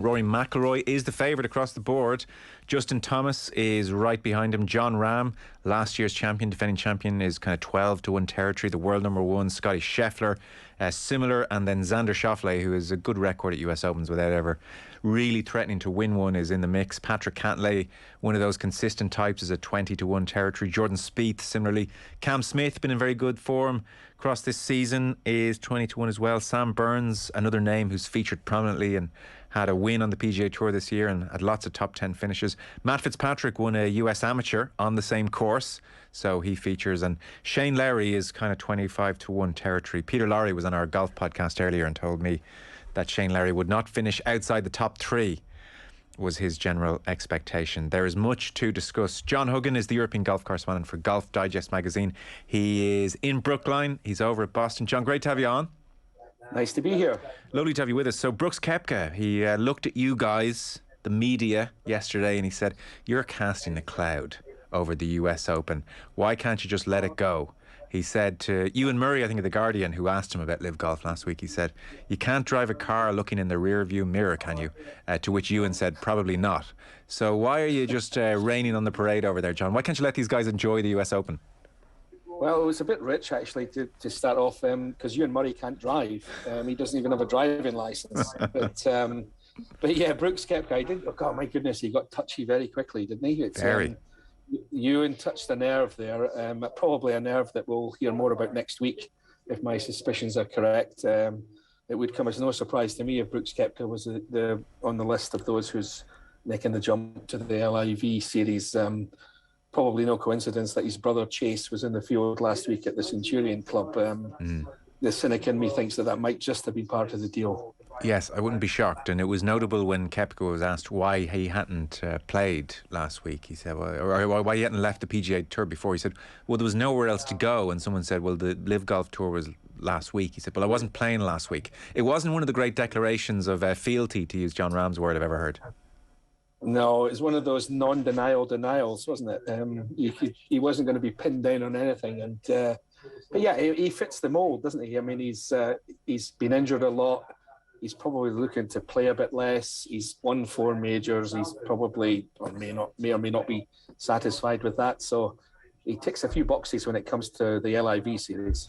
Rory McIlroy is the favourite across the board. Justin Thomas is right behind him. John Rahm, last year's champion, defending champion, is kind of 12 to 1 territory. The world number one, Scotty Scheffler, similar. And then Xander Schauffele, who has a good record at US Opens without ever really threatening to win one, is in the mix. Patrick Cantlay, one of those consistent types, is a 20 to 1 territory. Jordan Spieth, similarly. Cam Smith, been in very good form across this season, is 20 to 1 as well. Sam Burns, another name who's featured prominently and had a win on the PGA Tour this year and had lots of top 10 finishes. Matt Fitzpatrick won a US Amateur on the same course, so he features. And Shane Lowry is kind of 25 to 1 territory. Peter Lowry was on our golf podcast earlier and told me that Shane Lowry would not finish outside the top 3, was his general expectation. There is much to discuss. John Huggan is the European golf correspondent for Golf Digest magazine. He is in Brookline. He's over at Boston. John, great to have you on. Nice to be here. Lovely to have you with us. So Brooks Koepka, he looked at you guys, the media, yesterday, and he said, you're casting a cloud over the US Open. Why can't you just let it go? He said to Ewan Murray, I think of The Guardian, who asked him about LIV Golf last week, he said, you can't drive a car looking in the rear view mirror, can you? To which Ewan said, probably not. So why are you just raining on the parade over there, John? Why can't you let these guys enjoy the US Open? Well, it was a bit rich, actually, to start off, because Ewan Murray can't drive. He doesn't even have a driving licence. But yeah, Brooks Koepka, I didn't. Oh God, my goodness, he got touchy very quickly, didn't he? Very. Ewan touched a nerve there, probably a nerve that we'll hear more about next week, if my suspicions are correct. It would come as no surprise to me if Brooks Koepka was on the list of those who's making the jump to the LIV series. Probably no coincidence that his brother Chase was in the field last week at the Centurion Club. The cynic in me thinks that might just have been part of the deal. Yes, I wouldn't be shocked. And it was notable when Koepka was asked why he hadn't played last week. He said, well, or why he hadn't left the PGA Tour before. He said, well, there was nowhere else to go. And someone said, well, the LIV Golf Tour was last week. He said, well, I wasn't playing last week. It wasn't one of the great declarations of fealty, to use John Rahm's word, I've ever heard. No, it was one of those non-denial denials, wasn't it? He wasn't going to be pinned down on anything. And but yeah, he fits the mold, doesn't he? I mean, he's been injured a lot. He's probably looking to play a bit less. He's won 4 majors. He's probably may or may not be satisfied with that. So he ticks a few boxes when it comes to the LIV series.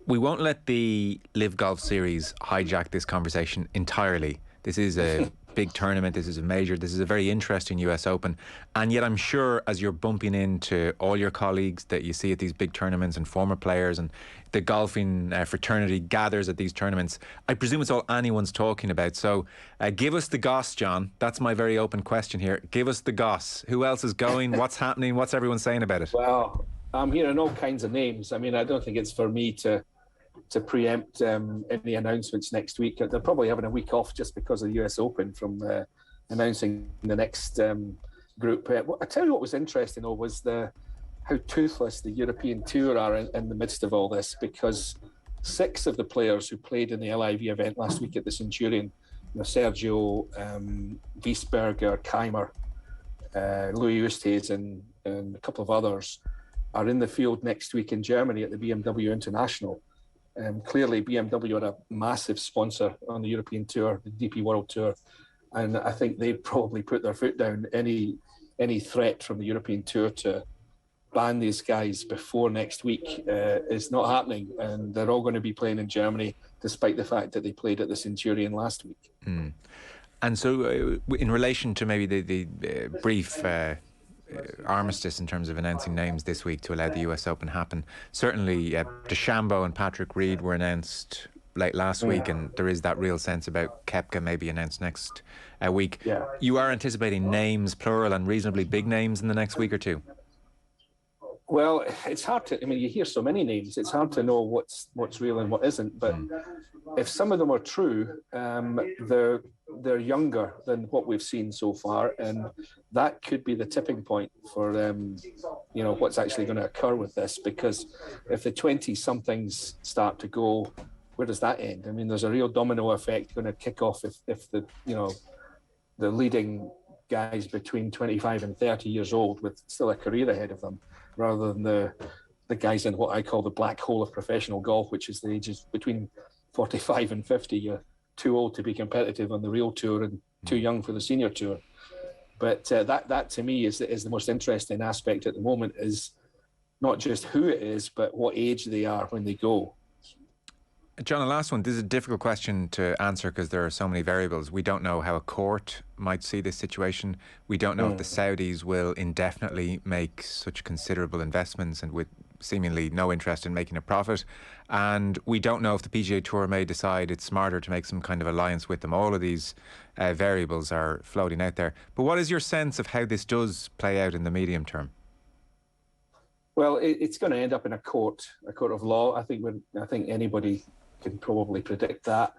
We won't let the LIV Golf series hijack this conversation entirely. This is a big tournament, this is a major, this is a very interesting US Open, and yet I'm sure as you're bumping into all your colleagues that you see at these big tournaments and former players, and the golfing fraternity gathers at these tournaments, I presume it's all anyone's talking about. So give us the goss, John. That's my very open question here. Give us the goss. Who else is going? What's happening? What's everyone saying about it? Well, I'm hearing all kinds of names. I mean, I don't think it's for me to preempt any announcements next week. They're probably having a week off just because of the US Open from announcing the next group. I tell you what was interesting, though, was how toothless the European Tour are in the midst of all this, because 6 of the players who played in the LIV event last week at the Centurion, Sergio, Wiesberger, Keimer, Louis Oosthuizen and a couple of others, are in the field next week in Germany at the BMW International. Clearly, BMW are a massive sponsor on the European Tour, the DP World Tour, and I think they probably put their foot down. Any threat from the European Tour to ban these guys before next week is not happening, and they're all going to be playing in Germany, despite the fact that they played at the Centurion last week. And so, in relation to maybe the brief armistice in terms of announcing names this week to allow the US Open happen, certainly DeChambeau and Patrick Reed were announced late last week, and there is that real sense about Koepka maybe announced next week. Yeah. You are anticipating names, plural, and reasonably big names in the next week or two? Well, it's hard to, I mean, you hear so many names, it's hard to know what's real and what isn't, but if some of them are true, they're younger than what we've seen so far, and that could be the tipping point for what's actually going to occur with this, because if the 20-somethings start to go, where does that end? I mean, there's a real domino effect going to kick off if the leading guys between 25 and 30 years old with still a career ahead of them, rather than the guys in what I call the black hole of professional golf, which is the ages between 45 and 50. You're too old to be competitive on the real tour, and too young for the senior tour. But that to me is the most interesting aspect at the moment, is not just who it is, but what age they are when they go. John, the last one. This is a difficult question to answer because there are so many variables. We don't know how a court might see this situation. We don't know if the Saudis will indefinitely make such considerable investments and with seemingly no interest in making a profit. And we don't know if the PGA Tour may decide it's smarter to make some kind of alliance with them. All of these variables are floating out there. But what is your sense of how this does play out in the medium term? Well, it's going to end up in a court of law. I think anybody can probably predict that.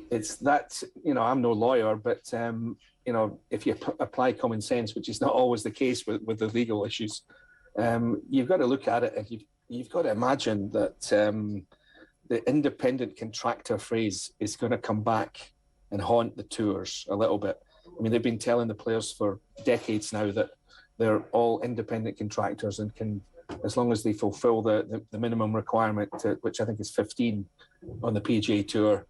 It's that, I'm no lawyer, but if you apply common sense, which is not always the case with the legal issues, you've got to look at it, and you've got to imagine that the independent contractor phrase is going to come back and haunt the tours a little bit. I mean, they've been telling the players for decades now that they're all independent contractors and can, as long as they fulfill the minimum requirement, which I think is 15 on the PGA Tour,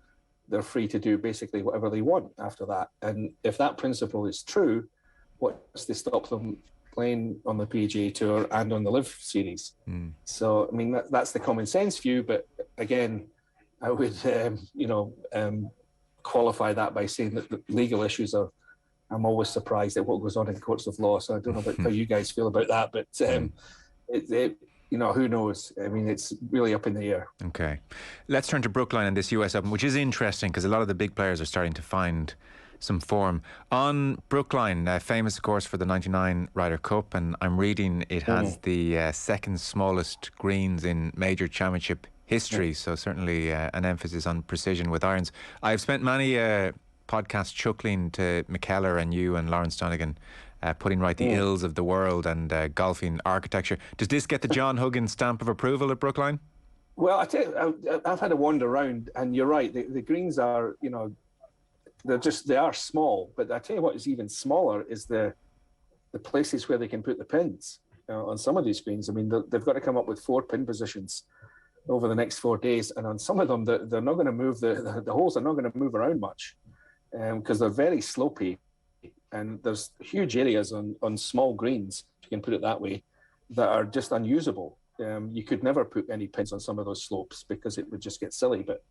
they're free to do basically whatever they want after that. And if that principle is true, what's to stop them playing on the PGA Tour and on the LIV series? So, I mean, that's the common sense view. But again, I would, qualify that by saying that the legal issues are, I'm always surprised at what goes on in courts of law. So I don't know about how you guys feel about that, but who knows? I mean, it's really up in the air. Okay. Let's turn to Brookline and this US Open, which is interesting because a lot of the big players are starting to find some form. On Brookline, famous, of course, for the 99 Ryder Cup, and I'm reading it has the second smallest greens in major championship history, so certainly an emphasis on precision with irons. I've spent many podcasts chuckling to McKellar and you and Lawrence Donegan, putting right the ills of the world and golfing architecture. Does this get the John Huggan stamp of approval at Brookline? Well, I tell you, I've had a wander around, and you're right. The greens are, they are small. But I tell you what is even smaller is the places where they can put the pins on some of these greens. I mean, they've got to come up with 4 pin positions over the next 4 days, and on some of them, they're not going to move the holes are not going to move around much because they're very slopey. And there's huge areas on small greens, if you can put it that way, that are just unusable. You could never put any pins on some of those slopes because it would just get silly. But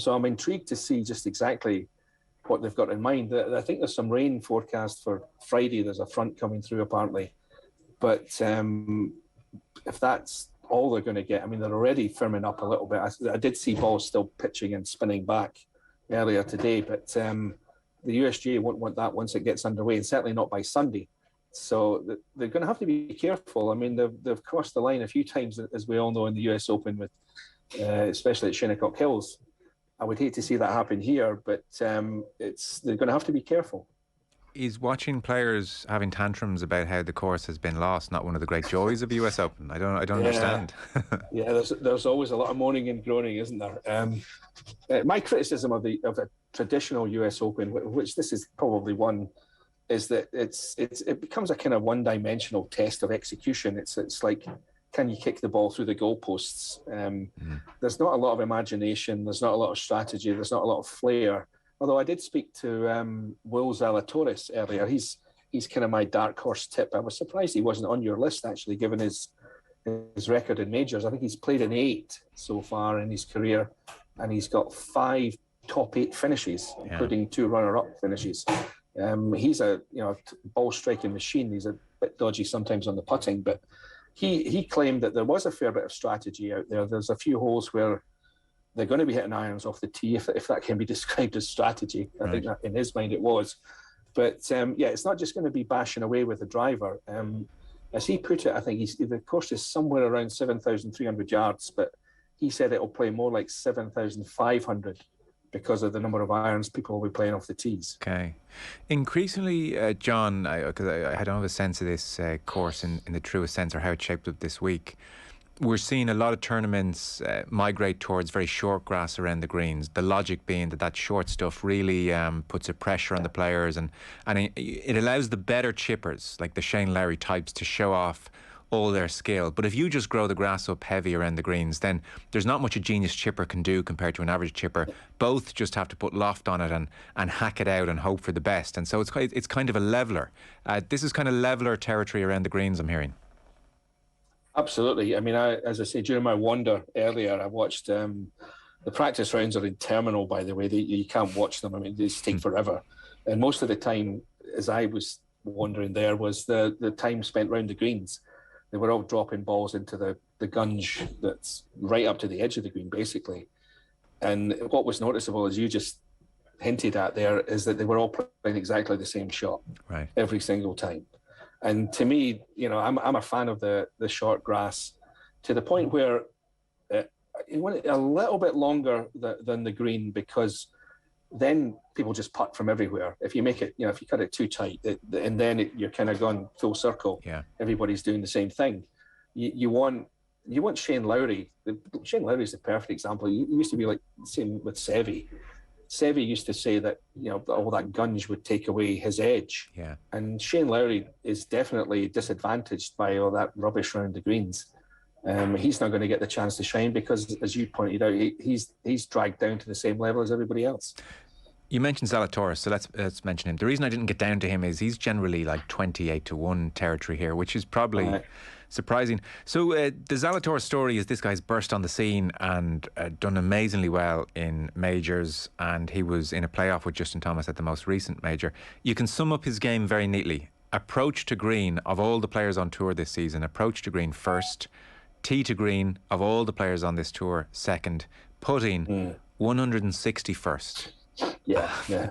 so I'm intrigued to see just exactly what they've got in mind. I think there's some rain forecast for Friday. There's a front coming through apparently. But if that's all they're going to get, I mean, they're already firming up a little bit. I did see balls still pitching and spinning back earlier today, but the USGA won't want that once it gets underway, and certainly not by Sunday. So they're going to have to be careful. I mean, they've crossed the line a few times, as we all know, in the US Open, with especially at Shinnecock Hills. I would hate to see that happen here, but they're going to have to be careful. Is watching players having tantrums about how the course has been lost not one of the great joys of the US Open? I don't understand. Yeah, there's always a lot of moaning and groaning, isn't there? My criticism of a traditional US Open, which this is probably one, is that it becomes a kind of one-dimensional test of execution. It's like, can you kick the ball through the goalposts? There's not a lot of imagination. There's not a lot of strategy. There's not a lot of flair. Although I did speak to Will Zalatoris earlier. He's kind of my dark horse tip. I was surprised he wasn't on your list, actually, given his record in majors. I think he's played in 8 so far in his career, and he's got 5 top 8 finishes, including 2 runner-up finishes. He's a ball striking machine. He's a bit dodgy sometimes on the putting, but he claimed that there was a fair bit of strategy out there. There's a few holes where they're going to be hitting irons off the tee, if that can be described as strategy. I think that in his mind it was. But it's not just going to be bashing away with the driver. As he put it, I think the course is somewhere around 7,300 yards, but he said it'll play more like 7,500 because of the number of irons people will be playing off the tees. Okay. Increasingly, John, because I don't have a sense of this course in the truest sense, or how it shaped up this week, we're seeing a lot of tournaments migrate towards very short grass around the greens. The logic being that short stuff really puts a pressure on the players, and it allows the better chippers, like the Shane Lowry types, to show off all their skill. But if you just grow the grass up heavy around the greens, then there's not much a genius chipper can do compared to an average chipper. Both just have to put loft on it and hack it out and hope for the best. And so it's kind of a leveler. This is kind of leveler territory around the greens, I'm hearing. Absolutely. I mean, as I say, during my wander earlier, I watched the practice rounds are interminable, by the way. You can't watch them. I mean, they just take forever. And most of the time, as I was wandering there, was the time spent round the greens. They were all dropping balls into the gunge that's right up to the edge of the green, basically. And what was noticeable, as you just hinted at there, is that they were all playing exactly the same shot every single time. And to me, you know, I'm a fan of the short grass to the point where you want it a little bit longer than the green, because then people just putt from everywhere. If you make it, you know, if you cut it too tight, and then you're kind of gone full circle. Yeah. Everybody's doing the same thing. You want Shane Lowry. Shane Lowry is the perfect example. He used to be like the same with Seve. Seve used to say that, you know, all that gunge would take away his edge. Yeah. And Shane Lowry is definitely disadvantaged by all that rubbish around the greens. He's not going to get the chance to shine because, as you pointed out, he's dragged down to the same level as everybody else. You mentioned Zalatoris, so let's mention him. The reason I didn't get down to him is he's generally like 28-1 territory here, which is probably surprising. So the Zalatoris story is this guy's burst on the scene and done amazingly well in majors, and he was in a playoff with Justin Thomas at the most recent major. You can sum up his game very neatly. Approach to green, of all the players on tour this season, approach to green first. Tee to green, of all the players on this tour, second. Putting 161st. Yeah.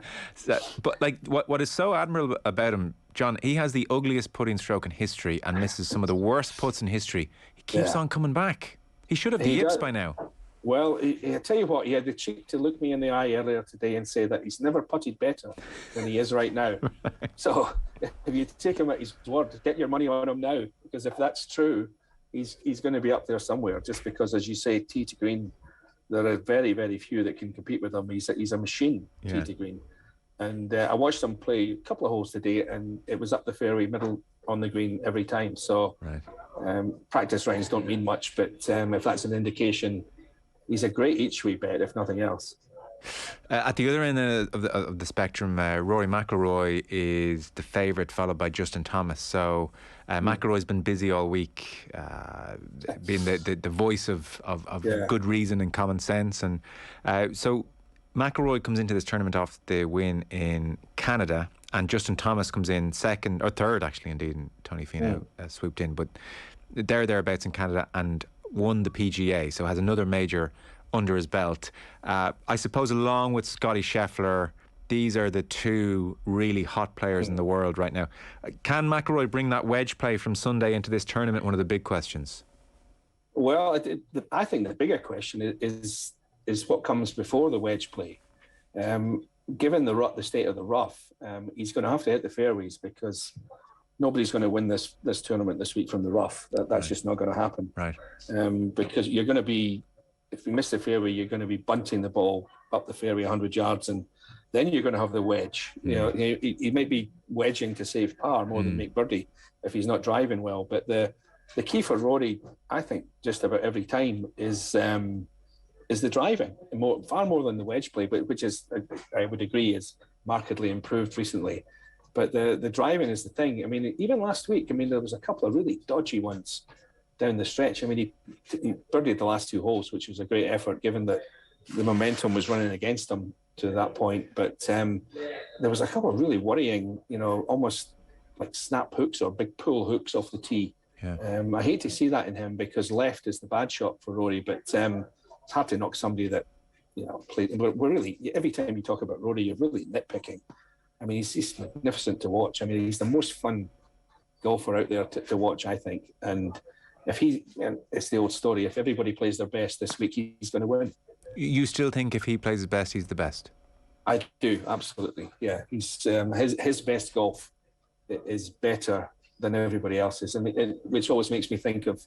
But like, what is so admirable about him, John, he has the ugliest putting stroke in history and misses some of the worst putts in history. He keeps on coming back. He should have the yips by now. Well, I tell you what, he had the cheek to look me in the eye earlier today and say that he's never putted better than he is right now. Right. So if you take him at his word, get your money on him now, because if that's true, he's going to be up there somewhere, just because, as you say, tee to green, there are very, very few that can compete with him. He's a machine, tee to green. And I watched him play a couple of holes today, and it was up the fairway, middle on the green every time. So practice rounds don't mean much, but if that's an indication, he's a great each-way bet, if nothing else. At the other end of the spectrum, Rory McIlroy is the favourite, followed by Justin Thomas. So McIlroy's been busy all week, being the voice of good reason and common sense. And so McIlroy comes into this tournament off the win in Canada, and Justin Thomas comes in second, or third actually, indeed, and Tony Finau swooped in. But thereabouts in Canada, and won the PGA, so has another major under his belt. I suppose along with Scotty Scheffler, these are the two really hot players in the world right now. Can McIlroy bring that wedge play from Sunday into this tournament? One of the big questions. Well, I think the bigger question is what comes before the wedge play. Given the state of the rough, he's going to have to hit the fairways, because nobody's going to win this tournament this week from the rough. That's just not going to happen. Right. Because you're going to be, if you miss the fairway, you're going to be bunting the ball up the fairway 100 yards, and then you're going to have the wedge. You know, he might be wedging to save par more than make birdie if he's not driving well. But the key for Rory, I think, just about every time is the driving, far more than the wedge play, but which is, I would agree, is markedly improved recently. But the driving is the thing. I mean, even last week, I mean, there was a couple of really dodgy ones down the stretch. I mean, he birdied the last two holes, which was a great effort, given that the momentum was running against him to that point. But there was a couple of really worrying, you know, almost like snap hooks or big pull hooks off the tee. Yeah. I hate to see that in him, because left is the bad shot for Rory, but it's hard to knock somebody that, you know, played. We're really, every time you talk about Rory, you're really nitpicking. I mean, he's magnificent to watch. I mean, he's the most fun golfer out there to watch, I think. And if it's the old story, if everybody plays their best this week, he's going to win. You still think if he plays his best, he's the best? I do, absolutely. Yeah, he's his best golf is better than everybody else's, and which always makes me think of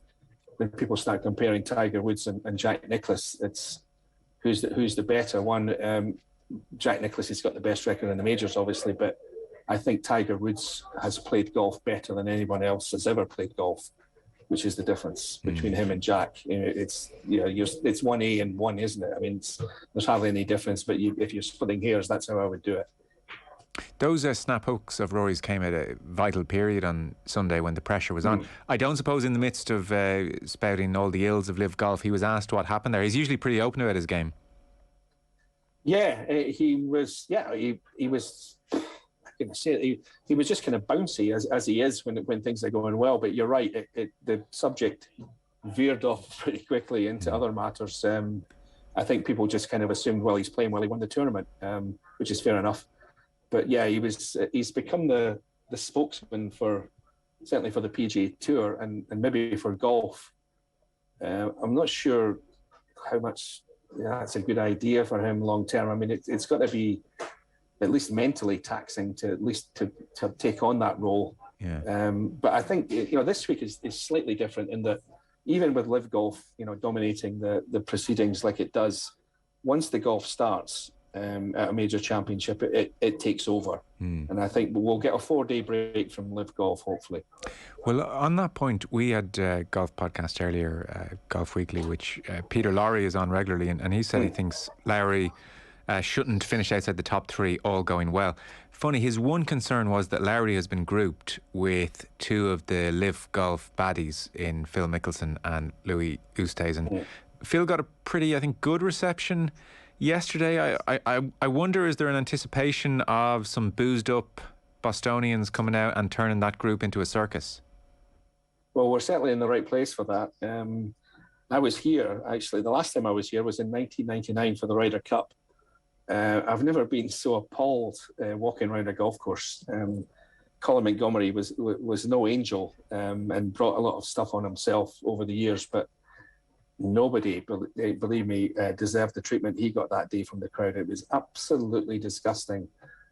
when people start comparing Tiger Woods and Jack Nicklaus. It's who's the better one. Jack Nicklaus has got the best record in the majors, obviously, but I think Tiger Woods has played golf better than anyone else has ever played golf. which is the difference between him and Jack. It's it's 1A and 1, isn't it? I mean, there's hardly any difference. But if you're splitting hairs, that's how I would do it. Those snap hooks of Rory's came at a vital period on Sunday when the pressure was on. I don't suppose in the midst of spouting all the ills of LIV Golf, he was asked what happened there. He's usually pretty open about his game. Yeah, he was. Yeah, he was. He was just kind of bouncy as he is when things are going well. But you're right, the subject veered off pretty quickly into other matters. I think people just kind of assumed, well, he's playing well, he won the tournament, which is fair enough. But yeah, he's become the spokesman certainly for the PGA Tour and maybe for golf. I'm not sure how much that's a good idea for him long term. I mean, it's got to be at least mentally taxing to take on that role. Yeah. But I think this week is slightly different in that even with LIV Golf, dominating the proceedings like it does, once the golf starts at a major championship, it takes over. And I think we'll get a 4-day break from LIV Golf, hopefully. Well, on that point, we had a golf podcast earlier, Golf Weekly, which Peter Lowry is on regularly, and he said he thinks Lowry shouldn't finish outside the top 3, all going well. Funny, his one concern was that Lowry has been grouped with 2 of the LIV Golf baddies in Phil Mickelson and Louis Oosthuizen. Phil got a pretty, I think, good reception yesterday. I wonder, is there an anticipation of some boozed up Bostonians coming out and turning that group into a circus? Well, we're certainly in the right place for that. I was here, actually. The last time I was here was in 1999 for the Ryder Cup. I've never been so appalled walking around a golf course. Colin Montgomery was no angel and brought a lot of stuff on himself over the years, but nobody, believe me, deserved the treatment he got that day from the crowd. It was absolutely disgusting.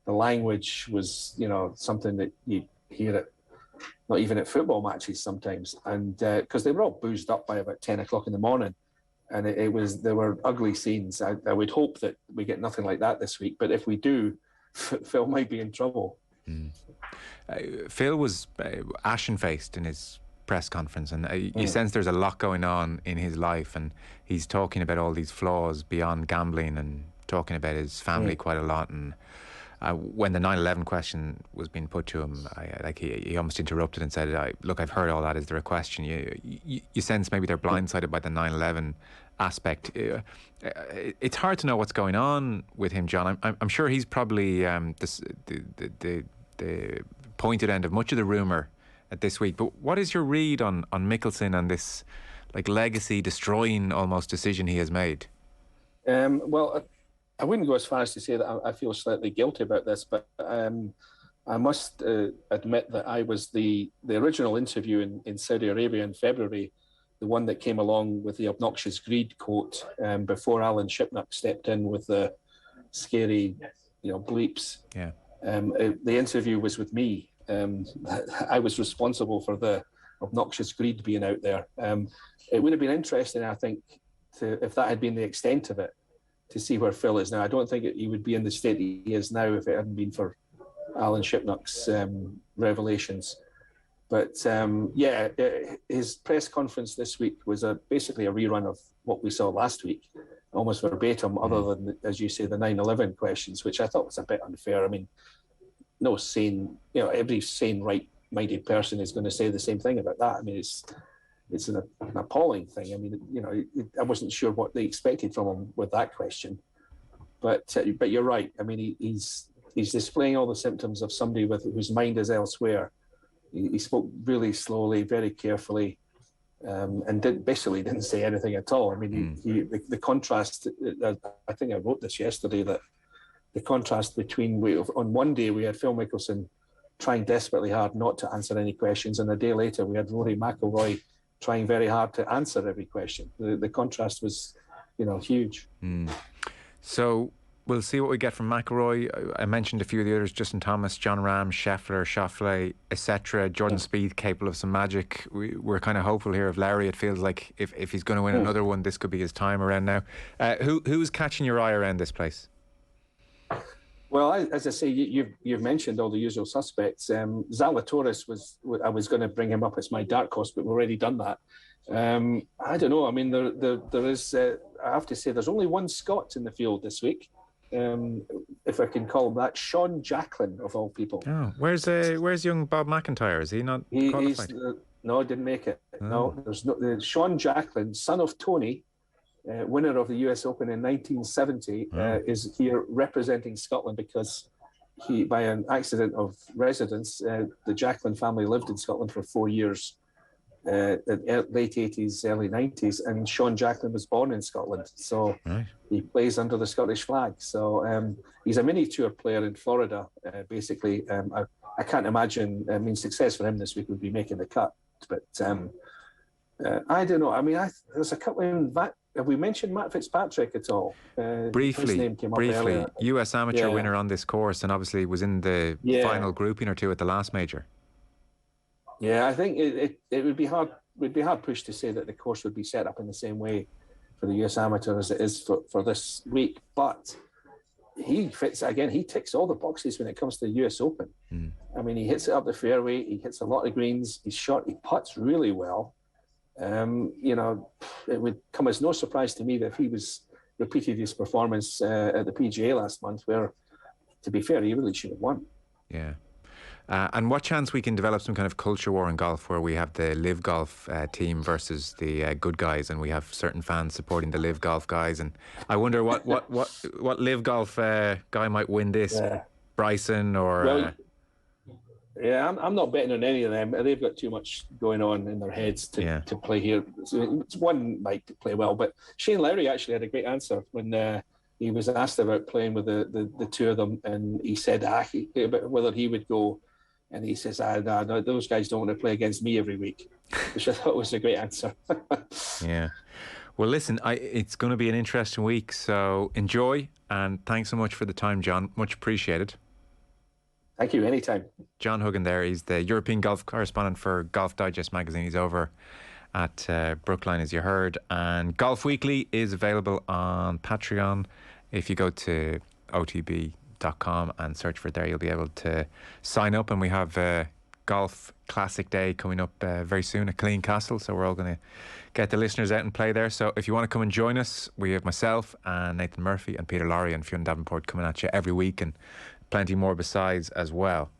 The language was, something that you hear it, not even at football matches sometimes, and because they were all boozed up by about 10 o'clock in the morning. And there were ugly scenes. I would hope that we get nothing like that this week. But if we do, Phil might be in trouble. Phil was ashen-faced in his press conference, and you sense there's a lot going on in his life, and he's talking about all these flaws beyond gambling and talking about his family quite a lot. And when the 9/11 question was being put to him, he almost interrupted and said, "Look, I've heard all that. Is there a question?" You sense maybe they're blindsided by the 9/11 aspect. It's hard to know what's going on with him, John. I'm sure he's probably the pointed end of much of the rumour at this week. But what is your read on Mickelson and this legacy destroying almost decision he has made? Well, I wouldn't go as far as to say that I feel slightly guilty about this, but I must admit that I was the original interview in Saudi Arabia in February, the one that came along with the obnoxious greed quote before Alan Shipnuck stepped in with the scary, bleeps. Yeah. The interview was with me. I was responsible for the obnoxious greed being out there. It would have been interesting, I think, if that had been the extent of it, to see where Phil is now. I don't think he would be in the state he is now if it hadn't been for Alan Shipnuck's revelations. But his press conference this week was basically a rerun of what we saw last week, almost verbatim, other than, as you say, the 9/11 questions, which I thought was a bit unfair. I mean, no sane, every sane, right-minded person is going to say the same thing about that. I mean, it's an appalling thing. I mean, I wasn't sure what they expected from him with that question, but you're right. I mean, he's displaying all the symptoms of somebody whose mind is elsewhere. He spoke really slowly, very carefully, and basically didn't say anything at all. I mean, the contrast. I think I wrote this yesterday, that the contrast between on one day we had Phil Mickelson trying desperately hard not to answer any questions, and a day later we had Rory McIlroy trying very hard to answer every question. The contrast was, huge. So we'll see what we get from McIlroy. I mentioned a few of the others: Justin Thomas, John Rahm, Scheffler, Schauffele, etc. Jordan Spieth capable of some magic. We're kind of hopeful here of Lowry. It feels like if he's going to win another one, this could be his time around now. Who's catching your eye around this place? Well, as I say, you've mentioned all the usual suspects. Zalatoris I was going to bring him up as my dark horse, but we've already done that. I don't know. I mean, there is. I have to say, there's only one Scot in the field this week, if I can call him that. Sean Jacklin, of all people. Oh, where's young Bob McIntyre? Is he not qualified? No, didn't make it. Oh. No, there's no. Sean Jacklin, son of Tony, winner of the US Open in 1970, is here representing Scotland because he, by an accident of residence, the Jacklin family lived in Scotland for 4 years, late 80s, early 90s, and Sean Jacklin was born in Scotland, so he plays under the Scottish flag. So he's a mini tour player in Florida, basically. I can't imagine, success for him this week would be making the cut, but I don't know. I mean, there's a couple of have we mentioned Matt Fitzpatrick at all? Briefly. His name came up earlier. US amateur winner on this course, and obviously was in the final grouping or two at the last major. Yeah, I think it would be hard. Would be hard pushed to say that the course would be set up in the same way for the US amateur as it is for this week. But he fits again. He ticks all the boxes when it comes to the US Open. I mean, he hits it up the fairway. He hits a lot of greens. He's short. He putts really well. It would come as no surprise to me that if he was repeated his performance at the PGA last month, where, to be fair, he really should have won. Yeah. And what chance we can develop some kind of culture war in golf where we have the LIV Golf team versus the good guys, and we have certain fans supporting the LIV Golf guys. And I wonder what LIV Golf guy might win this, Bryson or... Well, yeah, I'm not betting on any of them. They've got too much going on in their heads to play here. So it's one might play well, but Shane Lowry actually had a great answer when he was asked about playing with the two of them, and he said about whether he would go, and he says, no, those guys don't want to play against me every week, which I thought was a great answer. Yeah. Well, listen, it's going to be an interesting week, so enjoy, and thanks so much for the time, John. Much appreciated. Thank you, anytime. John Huggan there. He's the European golf correspondent for Golf Digest magazine. He's over at Brookline, as you heard. And Golf Weekly is available on Patreon. If you go to OTB.com and search for it there, you'll be able to sign up. And we have Golf Classic Day coming up very soon at Clean Castle. So we're all going to get the listeners out and play there. So if you want to come and join us, we have myself and Nathan Murphy and Peter Lowry and Fionn Davenport coming at you every week, and plenty more besides as well.